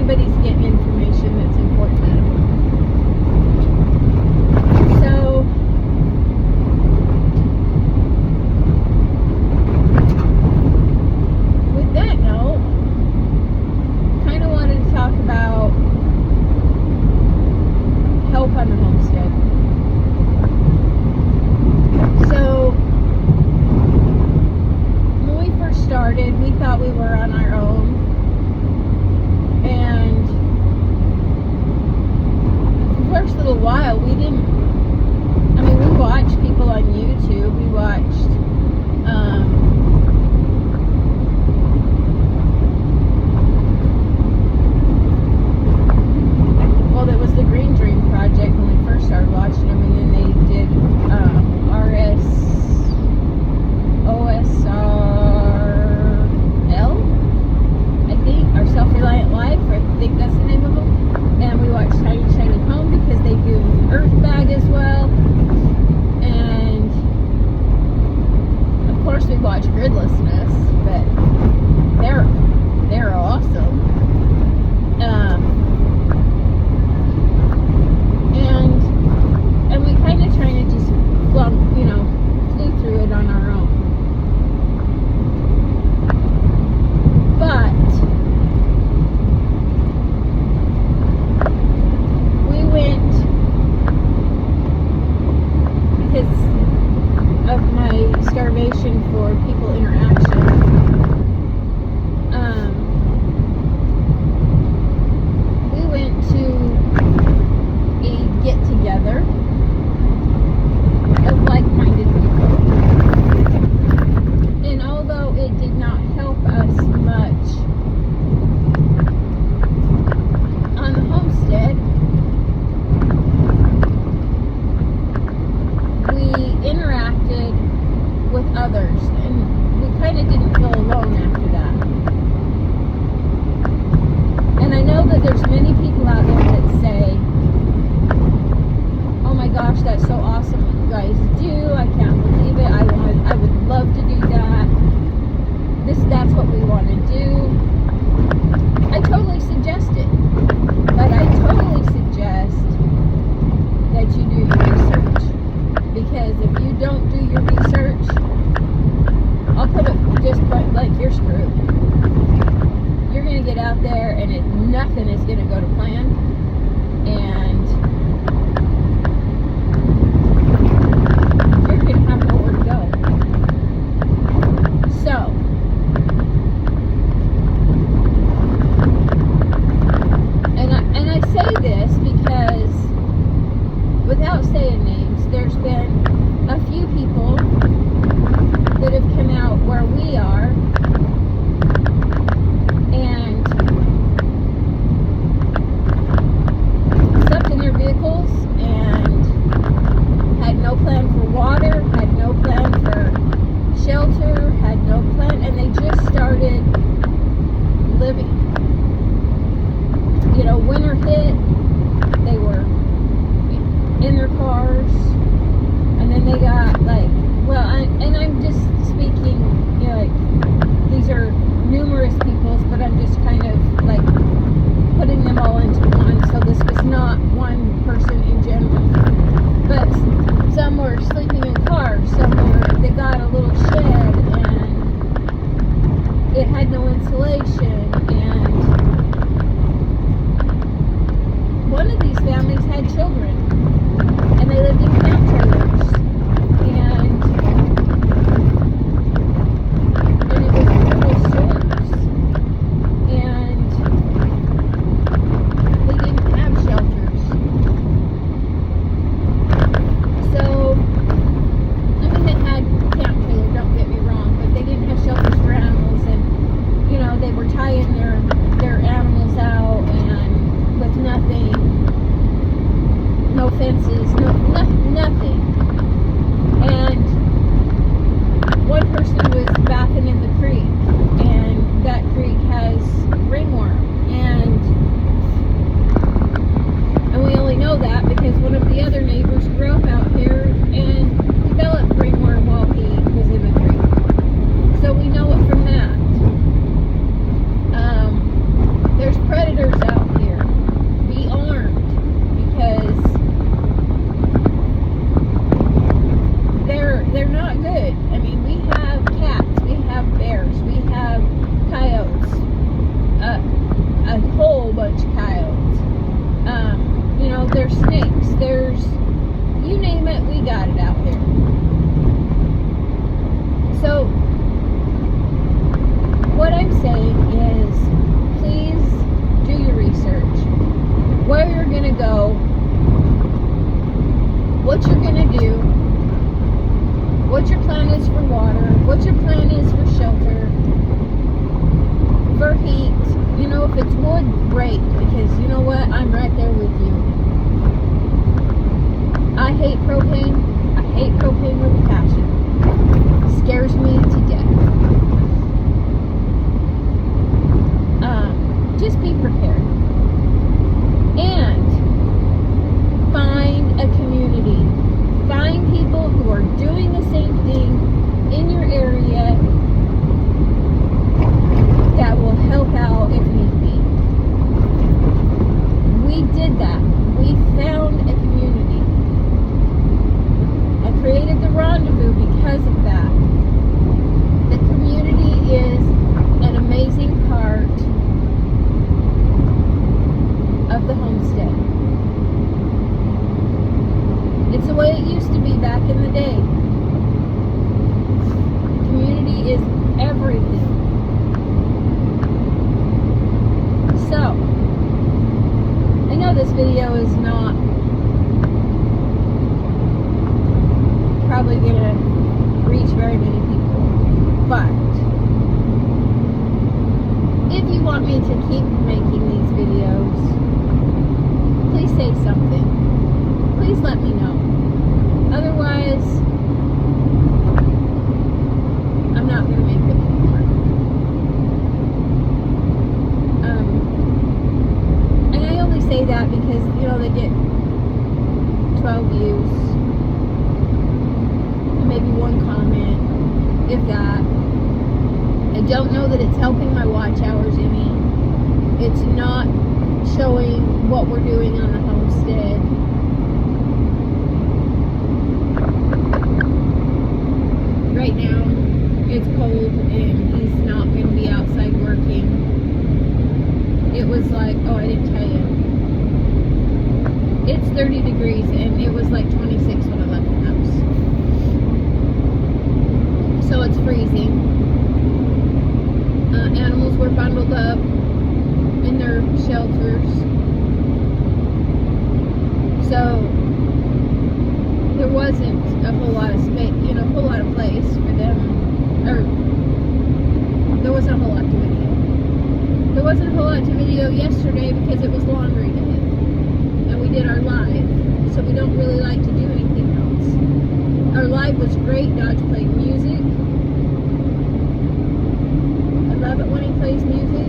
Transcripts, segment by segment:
anybody's getting information that's important out of them. So, with that note, kind of wanted to talk about help on the homestead. So, when we first started, we thought we were on our own. And the first little while, we didn't, I mean, we watched people on YouTube. We watched, well, there was the Green Dream Project when we first started watching them, and then they did OSRL, I think, or Self-Reliant Life, I think that's the name of them. And we watched Tiny Shiny Home because they do Earth Bag as well. And of course we watch Gridlessness, but they're awesome. And we kind of try to just flew through it on our own. But we went, because of my starvation for people interaction, we went to a get together of like-minded people. And although it did not help us much on the homestead, we interacted with others, and we kind of didn't feel alone after that. And I know that there's many people out there that say, oh my gosh, that's so awesome what you guys do, I can't believe it, I would love to do that, that's what we want to do. I totally suggest it, but I totally suggest that you do your research, because if you don't do your research, I'll put it just point blank, you're screwed. You're going to get out there and nothing is going to go to plan, and you're going to have nowhere to go. So, and I say this because, without saying names, there's been a few people that have come out where we are and slept in their vehicles and had no plan for water, had no plan for shelter, had no plan, and they just started living. Winter hit, they were in their cars, and then they got and I'm just speaking, these are numerous peoples, but I'm just kind of putting them all into one, so this was not one person in general, but some were sleeping in cars, they got a little shed, and it had no insulation, and one of these families had children, and they lived in camp trailers, and it was brutal storms, and they didn't have shelters. So, I mean, they had camp trailer, don't get me wrong, but they didn't have shelters for animals, and they were tired. propane. I hate propane with a passion. It scares me to death. Just be prepared. And find a community. Find people who are doing the same thing in your area that will help out if need be. We did that. We found a community. I created the rendezvous because of that. The community is an amazing part of the homestead. It's the way it used to be back in the day. Community is everything. So, I know this video is not probably gonna reach very many people, but if you want me to keep making these videos, please say something. Please let me know. Otherwise, I'm not going to make them anymore. And I only say that because, you know, they get 12 views, and maybe one comment, if that. I don't know that it's helping my watch hours any. It's not showing what we're doing on the homestead. Right now, it's cold and he's not going to be outside working. It was like, oh, I didn't tell you. It's 30 degrees and it was like 26 when I left the house. So it's freezing. Animals were bundled up in their shelters. So there wasn't a whole lot of space, you know, a whole lot of place for them, or there wasn't a whole lot to video. There wasn't a whole lot to video yesterday because it was laundry day, and we did our live, so we don't really like to do anything else. Our live was great. Dodge played music. I love it when he plays music.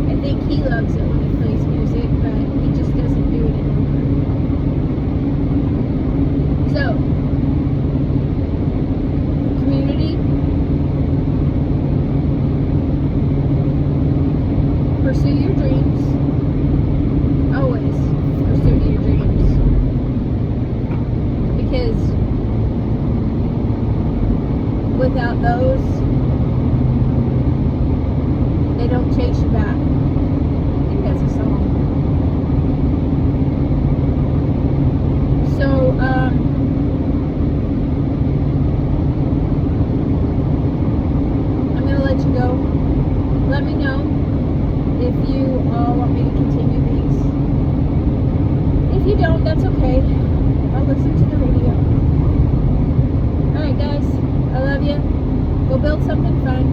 I think he loves it when he plays music, but he just doesn't do it anymore. So, community, pursue your dreams. Always pursue your dreams. Because without those, they don't chase you back. I think that's a song. So, I'm going to let you go. Let me know if you want me to continue these. If you don't, that's okay. I'll listen to the radio. Alright guys, I love you. Go build something fun.